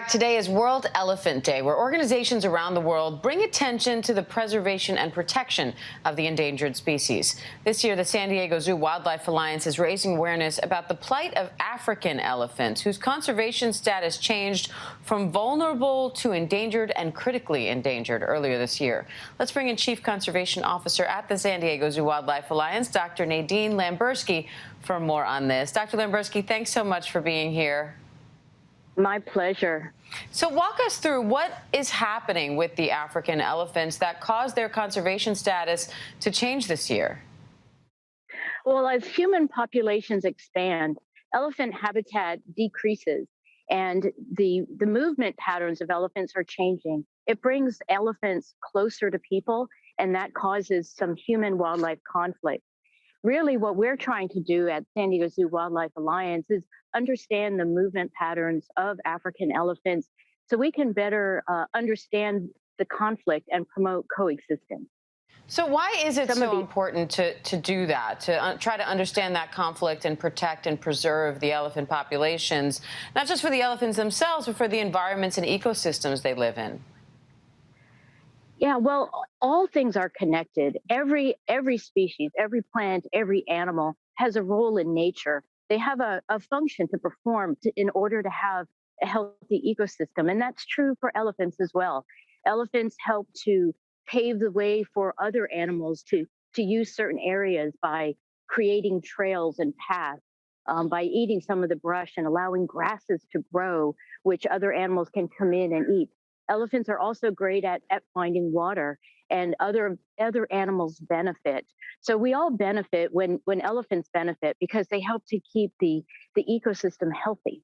Today is World Elephant Day, where organizations around the world bring attention to the preservation and protection of the endangered species. This year, the San Diego Zoo Wildlife Alliance is raising awareness about the plight of African elephants, whose conservation status changed from vulnerable to endangered and critically endangered earlier this year. Let's bring in Chief Conservation Officer at the San Diego Zoo Wildlife Alliance, Dr. Nadine Lamberski, for more on this. Dr. Lamberski, thanks so much for being here. My pleasure. So walk us through what is happening with the African elephants that caused their conservation status to change this year. Well, as human populations expand, elephant habitat decreases, and the movement patterns of elephants are changing. It brings elephants closer to people, and that causes some human-wildlife conflict. Really, what we're trying to do at San Diego Zoo Wildlife Alliance is understand the movement patterns of African elephants so we can better understand the conflict and promote coexistence. So why is it so important to do that, to try to understand that conflict and protect and preserve the elephant populations, not just for the elephants themselves, but for the environments and ecosystems they live in? Yeah, well, all things are connected. Every species, every plant, every animal has a role in nature. They have a function to perform in order to have a healthy ecosystem. And that's true for elephants as well. Elephants help to pave the way for other animals to use certain areas by creating trails and paths, by eating some of the brush and allowing grasses to grow, which other animals can come in and eat. Elephants are also great at finding water, and other animals benefit. So we all benefit when elephants benefit because they help to keep the ecosystem healthy.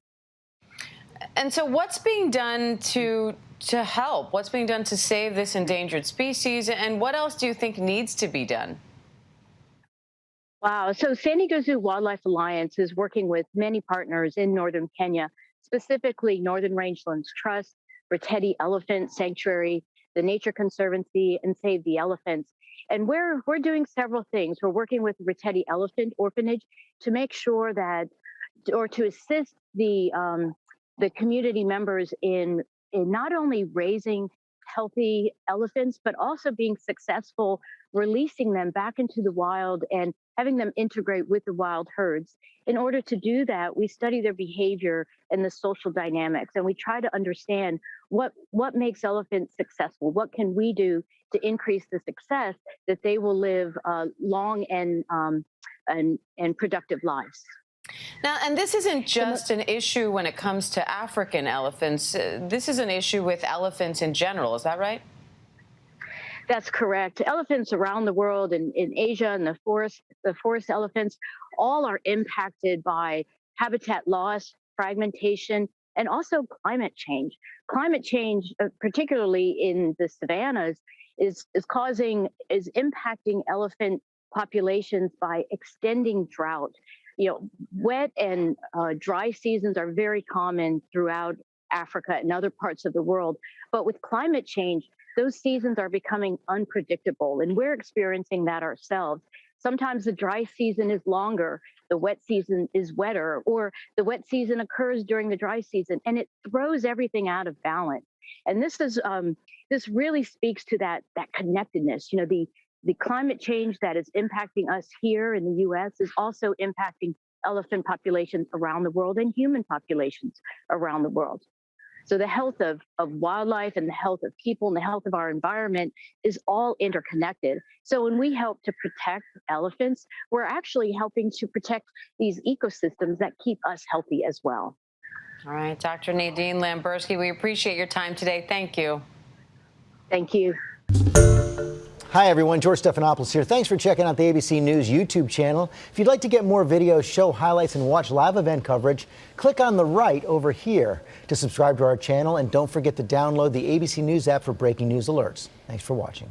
And so what's being done to help? What's being done to save this endangered species? And what else do you think needs to be done? Wow. So San Diego Zoo Wildlife Alliance is working with many partners in northern Kenya, specifically Northern Rangelands Trust, Reteti Elephant Sanctuary, the Nature Conservancy, and Save the Elephants. And we're doing several things. We're working with Reteti Elephant Orphanage to make sure that, or to assist the community members in not only raising healthy elephants, but also being successful releasing them back into the wild and having them integrate with the wild herds. In order to do that, we study their behavior and the social dynamics, and we try to understand what makes elephants successful. What can we do to increase the success that they will live long and productive lives? Now, and this isn't just an issue when it comes to African elephants. This is an issue with elephants in general. Is that right? That's correct. Elephants around the world, in Asia and the forest elephants, all are impacted by habitat loss, fragmentation, and also climate change. Climate change, particularly in the savannas, is impacting elephant populations by extending drought. You know, wet and dry seasons are very common throughout Africa and other parts of the world. But with climate change, those seasons are becoming unpredictable, and we're experiencing that ourselves. Sometimes the dry season is longer, the wet season is wetter, or the wet season occurs during the dry season, and it throws everything out of balance. And this really speaks to that connectedness. You know, the climate change that is impacting us here in the U.S. is also impacting elephant populations around the world and human populations around the world. So the health of wildlife and the health of people and the health of our environment is all interconnected. So when we help to protect elephants, we're actually helping to protect these ecosystems that keep us healthy as well. All right, Dr. Nadine Lamberski, we appreciate your time today. Thank you. Thank you. Hi, everyone. George Stephanopoulos here. Thanks for checking out the ABC News YouTube channel. If you'd like to get more videos, show highlights, and watch live event coverage, click on the right over here to subscribe to our channel. And don't forget to download the ABC News app for breaking news alerts. Thanks for watching.